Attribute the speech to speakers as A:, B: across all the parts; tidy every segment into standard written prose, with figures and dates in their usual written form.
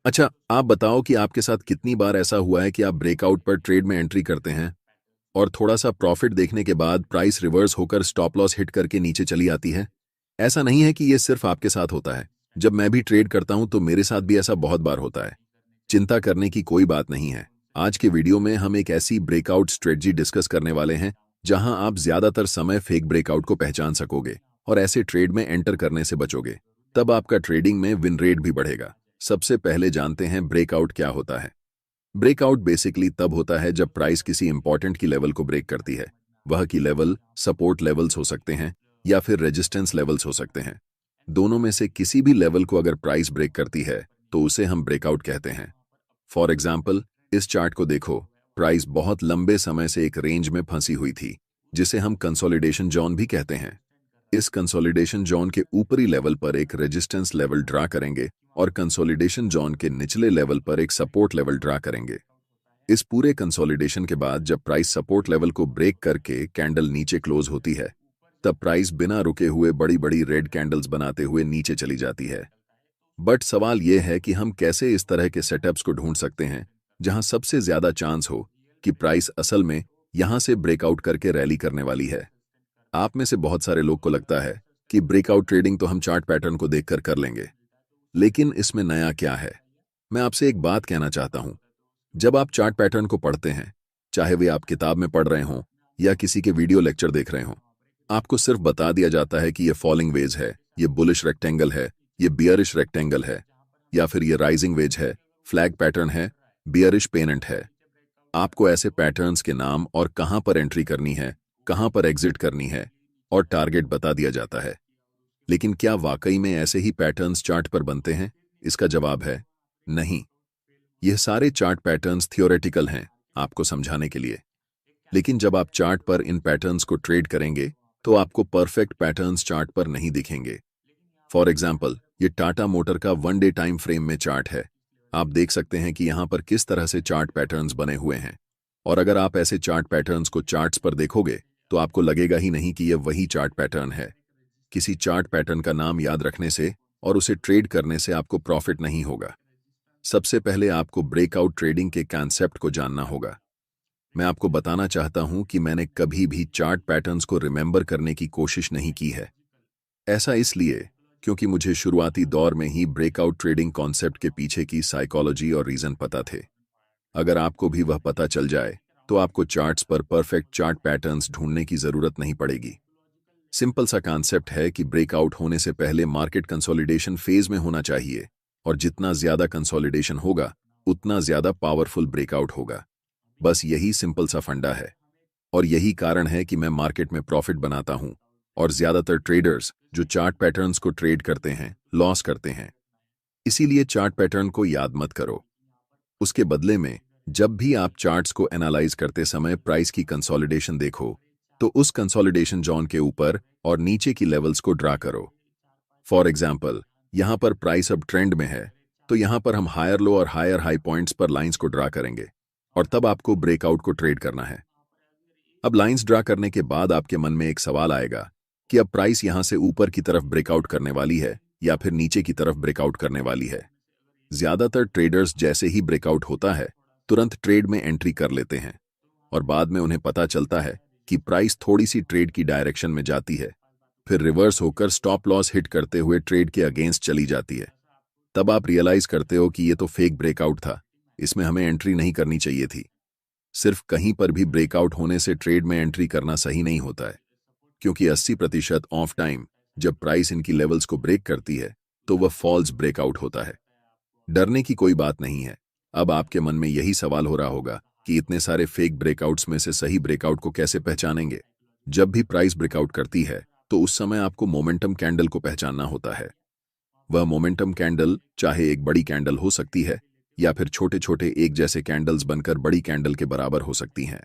A: अच्छा, आप बताओ कि आपके साथ कितनी बार ऐसा हुआ है कि आप ब्रेकआउट पर ट्रेड में एंट्री करते हैं और थोड़ा-सा प्रॉफिट देखने के बाद प्राइस रिवर्स होकर स्टॉप लॉस हिट करके नीचे चली आती है? ऐसा नहीं है कि ये सिर्फ आपके साथ होता है। जब मैं भी ट्रेड करता हूं तो मेरे साथ भी ऐसा बहुत बार होता है। चिंता करने की कोई बात नहीं है। आज के वीडियो में हम एक ऐसी ब्रेकआउट स्ट्रेटजी डिस्कस करने वाले हैं जहां आप ज्यादातर समय फेक ब्रेकआउट को पहचान सकोगे और ऐसे ट्रेड में एंटर करने से बचोगे। तब आपका ट्रेडिंग में विन रेट भी बढ़ेगा। सबसे पहले जानते हैं ब्रेकआउट क्या होता है। ब्रेकआउट बेसिकली तब होता है जब प्राइस किसी इंपॉर्टेंट की लेवल को ब्रेक करती है। वह की लेवल सपोर्ट लेवल्स हो सकते हैं या फिर रेजिस्टेंस लेवल्स हो सकते हैं। दोनों में से किसी भी लेवल को अगर प्राइस ब्रेक करती है तो उसे हम ब्रेकआउट कहते हैं। फॉर एग्जाम्पल, इस चार्ट को देखो। प्राइस बहुत लंबे समय से एक रेंज में फंसी हुई थी जिसे हम कंसोलिडेशन जोन भी कहते हैं। इस कंसोलिडेशन जोन के ऊपरी लेवल पर एक रेजिस्टेंस लेवल ड्रा करेंगे और कंसोलिडेशन जोन के निचले लेवल पर एक सपोर्ट लेवल ड्रा करेंगे। इस पूरे कंसोलिडेशन के बाद जब प्राइस सपोर्ट लेवल को ब्रेक करके कैंडल नीचे क्लोज होती है, तब प्राइस बिना रुके हुए बड़ी बड़ी रेड कैंडल्स बनाते हुए नीचे चली जाती है। बट सवाल यह है कि हम कैसे इस तरह के सेटअप्स को ढूंढ सकते हैं जहां सबसे ज्यादा चांस हो कि प्राइस असल में यहां से ब्रेकआउट करके रैली करने वाली है। आप में से बहुत सारे लोग को लगता है कि ब्रेकआउट ट्रेडिंग तो हम चार्ट पैटर्न को देखकर कर लेंगे, लेकिन इसमें नया क्या है? मैं आपसे एक बात कहना चाहता हूं। जब आप चार्ट पैटर्न को पढ़ते हैं, चाहे वे आप किताब में पढ़ रहे हों या किसी के वीडियो लेक्चर देख रहे हों, आपको सिर्फ बता दिया जाता है कि ये फॉलिंग वेज है, ये बुलिश रेक्टेंगल है, ये बियरिश रेक्टेंगल है, या फिर ये राइजिंग वेज है, फ्लैग पैटर्न है, बियरिश पेनेंट है। आपको ऐसे पैटर्न्स के नाम और कहां पर एंट्री करनी है, कहां पर एग्जिट करनी है और टारगेट बता दिया जाता है। लेकिन क्या वाकई में ऐसे ही पैटर्न्स चार्ट पर बनते हैं? इसका जवाब है नहीं। यह सारे चार्ट पैटर्न्स थियोरेटिकल हैं आपको समझाने के लिए। लेकिन जब आप चार्ट पर इन पैटर्न्स को ट्रेड करेंगे तो आपको परफेक्ट पैटर्न्स चार्ट पर नहीं दिखेंगे। फॉर एग्जाम्पल, ये टाटा मोटर का 1 डे टाइम फ्रेम में चार्ट है। आप देख सकते हैं कि यहां पर किस तरह से चार्ट पैटर्न्स बने हुए हैं। और अगर आप ऐसे चार्ट पैटर्न्स को चार्ट्स पर देखोगे तो आपको लगेगा ही नहीं कि यह वही चार्ट पैटर्न है। किसी चार्ट पैटर्न का नाम याद रखने से और उसे ट्रेड करने से आपको प्रॉफिट नहीं होगा। सबसे पहले आपको ब्रेकआउट ट्रेडिंग के कॉन्सेप्ट को जानना होगा। मैं आपको बताना चाहता हूं कि मैंने कभी भी चार्ट पैटर्न्स को रिमेंबर करने की कोशिश नहीं की है। ऐसा इसलिए क्योंकि मुझे शुरुआती दौर में ही ब्रेकआउट ट्रेडिंग कॉन्सेप्ट के पीछे की साइकोलॉजी और रीजन पता थे। अगर आपको भी वह पता चल जाए तो आपको चार्ट्स पर परफेक्ट चार्ट पैटर्न्स ढूंढने की जरूरत नहीं पड़ेगी। सिंपल सा कॉन्सेप्ट है कि ब्रेकआउट होने से पहले मार्केट कंसोलिडेशन फेज में होना चाहिए और जितना ज्यादा कंसोलिडेशन होगा उतना ज्यादा पावरफुल ब्रेकआउट होगा। बस यही सिंपल सा फंडा है और यही कारण है कि मैं मार्केट में प्रॉफिट बनाता हूं और ज्यादातर ट्रेडर्स जो चार्ट पैटर्न्स को ट्रेड करते हैं लॉस करते हैं। इसीलिए चार्ट पैटर्न को याद मत करो। उसके बदले में जब भी आप चार्ट्स को एनालाइज करते समय प्राइस की कंसोलिडेशन देखो तो उस कंसोलिडेशन जोन के ऊपर और नीचे की लेवल्स को ड्रा करो। फॉर एग्जाम्पल, यहां पर प्राइस अब ट्रेंड में है तो यहां पर हम हायर लो और हायर हाई पॉइंट्स पर लाइंस को ड्रा करेंगे और तब आपको ब्रेकआउट को ट्रेड करना है। अब लाइंस ड्रा करने के बाद आपके मन में एक सवाल आएगा कि अब प्राइस यहां से ऊपर की तरफ ब्रेकआउट करने वाली है या फिर नीचे की तरफ ब्रेकआउट करने वाली है। ज्यादातर ट्रेडर्स जैसे ही ब्रेकआउट होता है तुरंत ट्रेड में एंट्री कर लेते हैं और बाद में उन्हें पता चलता है कि प्राइस थोड़ी सी ट्रेड की डायरेक्शन में जाती है, फिर रिवर्स होकर स्टॉप लॉस हिट करते हुए ट्रेड के अगेंस्ट चली जाती है। तब आप रियलाइज करते हो कि ये तो फेक ब्रेकआउट था, इसमें हमें एंट्री नहीं करनी चाहिए थी। सिर्फ कहीं पर भी ब्रेकआउट होने से ट्रेड में एंट्री करना सही नहीं होता है, क्योंकि 80% ऑफ टाइम जब प्राइस इनकी लेवल्स को ब्रेक करती है तो वह फॉल्स ब्रेकआउट होता है। डरने की कोई बात नहीं है। अब आपके मन में यही सवाल हो रहा होगा कि इतने सारे फेक ब्रेकआउट्स में से सही ब्रेकआउट को कैसे पहचानेंगे। जब भी प्राइस ब्रेकआउट करती है तो उस समय आपको मोमेंटम कैंडल को पहचानना होता है। वह मोमेंटम कैंडल चाहे एक बड़ी कैंडल हो सकती है या फिर छोटे छोटे एक जैसे कैंडल्स बनकर बड़ी कैंडल के बराबर हो सकती हैं।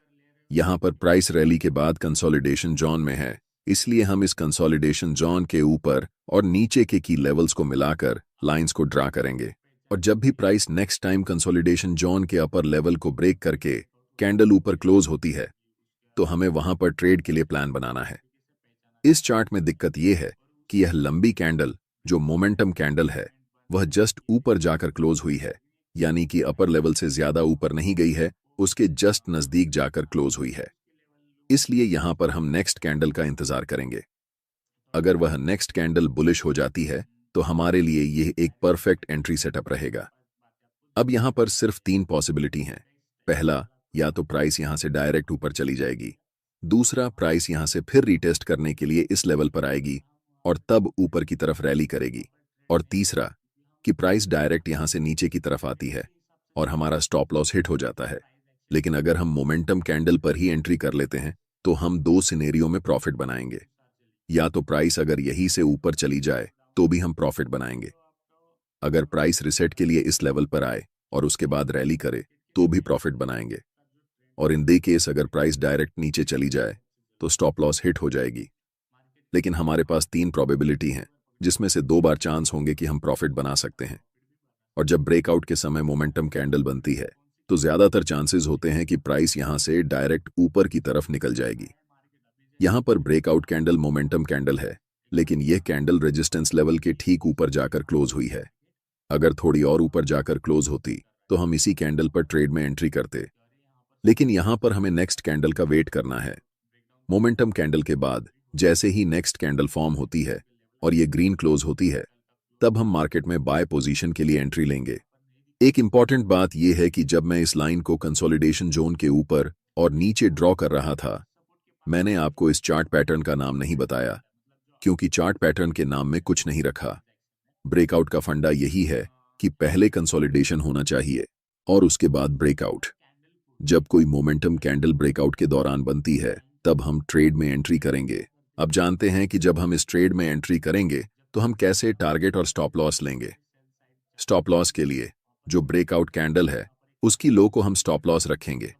A: यहां पर प्राइस रैली के बाद कंसोलिडेशन जोन में है, इसलिए हम इस कंसोलिडेशन जोन के ऊपर और नीचे के की लेवल्स को मिलाकर लाइंस को ड्रा करेंगे। और जब भी price next time consolidation zone के अपर लेवल को ब्रेक करके कैंडल ऊपर क्लोज होती है तो हमें वहां पर ट्रेड के लिए प्लान बनाना है। इस चार्ट में दिक्कत यह है कि यह लंबी कैंडल जो मोमेंटम कैंडल है वह जस्ट ऊपर जाकर क्लोज हुई है, यानी कि अपर लेवल से ज्यादा ऊपर नहीं गई है, उसके जस्ट नजदीक जाकर क्लोज हुई है। इसलिए यहां पर हम नेक्स्ट कैंडल का इंतजार करेंगे। अगर वह नेक्स्ट कैंडल बुलिश हो जाती है तो हमारे लिए यह एक परफेक्ट एंट्री सेटअप रहेगा। अब यहां पर सिर्फ 3 पॉसिबिलिटी हैं। पहला, या तो प्राइस यहां से डायरेक्ट ऊपर चली जाएगी। दूसरा, प्राइस यहां से फिर रीटेस्ट करने के लिए इस लेवल पर आएगी और तब ऊपर की तरफ रैली करेगी। और तीसरा, कि प्राइस डायरेक्ट यहां से नीचे की तरफ आती है और हमारा स्टॉप लॉस हिट हो जाता है। लेकिन अगर हम मोमेंटम कैंडल पर ही एंट्री कर लेते हैं तो हम 2 सिनेरियो में प्रॉफिट बनाएंगे। या तो प्राइस अगर यहीं से ऊपर चली जाए तो भी हम प्रॉफिट बनाएंगे। अगर प्राइस रिसेट के लिए इस लेवल पर आए और उसके बाद रैली करे तो भी प्रॉफिट बनाएंगे। और इन द केस अगर प्राइस डायरेक्ट नीचे चली जाए तो स्टॉप लॉस हिट हो जाएगी। लेकिन हमारे पास 3 प्रोबेबिलिटी हैं, जिसमें से 2 बार चांस होंगे कि हम प्रॉफिट बना सकते हैं। और जब ब्रेकआउट के समय मोमेंटम कैंडल बनती है तो ज्यादातर चांसेस होते हैं कि प्राइस यहां से डायरेक्ट ऊपर की तरफ निकल जाएगी। यहां पर ब्रेकआउट कैंडल मोमेंटम कैंडल है, लेकिन यह कैंडल रेजिस्टेंस लेवल के ठीक ऊपर जाकर क्लोज हुई है। अगर थोड़ी और ऊपर जाकर क्लोज होती तो हम इसी कैंडल पर ट्रेड में एंट्री करते। लेकिन यहां पर हमें नेक्स्ट कैंडल का वेट करना है। मोमेंटम कैंडल के बाद जैसे ही नेक्स्ट कैंडल फॉर्म होती है और ये ग्रीन क्लोज होती है, तब हम मार्केट में बाय पोजीशन के लिए एंट्री लेंगे। एक इंपॉर्टेंट बात यह है कि जब मैं इस लाइन को कंसोलिडेशन जोन के ऊपर और नीचे ड्रॉ कर रहा था, मैंने आपको इस चार्ट पैटर्न का नाम नहीं बताया, क्योंकि चार्ट पैटर्न के नाम में कुछ नहीं रखा। ब्रेकआउट का फंडा यही है कि पहले कंसोलिडेशन होना चाहिए और उसके बाद ब्रेकआउट। जब कोई मोमेंटम कैंडल ब्रेकआउट के दौरान बनती है तब हम ट्रेड में एंट्री करेंगे। अब जानते हैं कि जब हम इस ट्रेड में एंट्री करेंगे तो हम कैसे टारगेट और स्टॉप लॉस लेंगे। स्टॉप लॉस के लिए जो ब्रेकआउट कैंडल है उसकी लो को हम स्टॉप लॉस रखेंगे।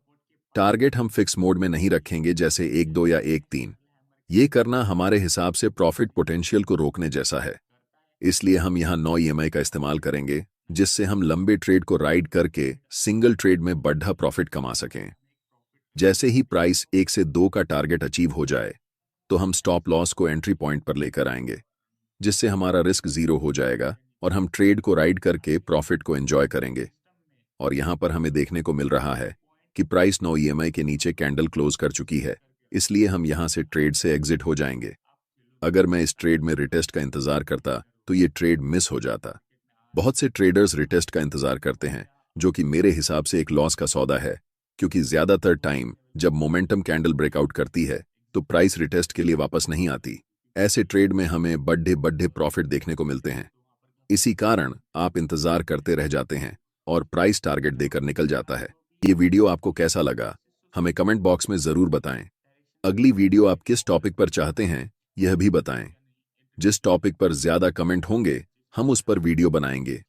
A: टारगेट हम फिक्स मोड में नहीं रखेंगे, जैसे 1-2 या 1-3। ये करना हमारे हिसाब से प्रॉफिट पोटेंशियल को रोकने जैसा है। इसलिए हम यहां 9 EMI का इस्तेमाल करेंगे, जिससे हम लंबे ट्रेड को राइड करके सिंगल ट्रेड में बढ़ा प्रॉफिट कमा सकें। जैसे ही प्राइस 1 से 2 का टारगेट अचीव हो जाए तो हम स्टॉप लॉस को एंट्री पॉइंट पर लेकर आएंगे, जिससे हमारा रिस्क 0 हो जाएगा और हम ट्रेड को राइड करके प्रॉफिट को एंजॉय करेंगे। और यहां पर हमें देखने को मिल रहा है कि प्राइस 9 EMI के नीचे कैंडल क्लोज कर चुकी है, इसलिए हम यहां से ट्रेड से एग्जिट हो जाएंगे। अगर मैं इस ट्रेड में रिटेस्ट का इंतजार करता तो ये ट्रेड मिस हो जाता। बहुत से ट्रेडर्स रिटेस्ट का इंतजार करते हैं, जो कि मेरे हिसाब से एक लॉस का सौदा है, क्योंकि ज्यादातर टाइम जब मोमेंटम कैंडल ब्रेकआउट करती है तो प्राइस रिटेस्ट के लिए वापस नहीं आती। ऐसे ट्रेड में हमें बड़े बड़े प्रॉफिट देखने को मिलते हैं। इसी कारण आप इंतजार करते रह जाते हैं और प्राइस टारगेट देकर निकल जाता है। ये वीडियो आपको कैसा लगा हमें कमेंट बॉक्स में जरूर बताएं। अगली वीडियो आप किस टॉपिक पर चाहते हैं यह भी बताएं। जिस टॉपिक पर ज्यादा कमेंट होंगे हम उस पर वीडियो बनाएंगे।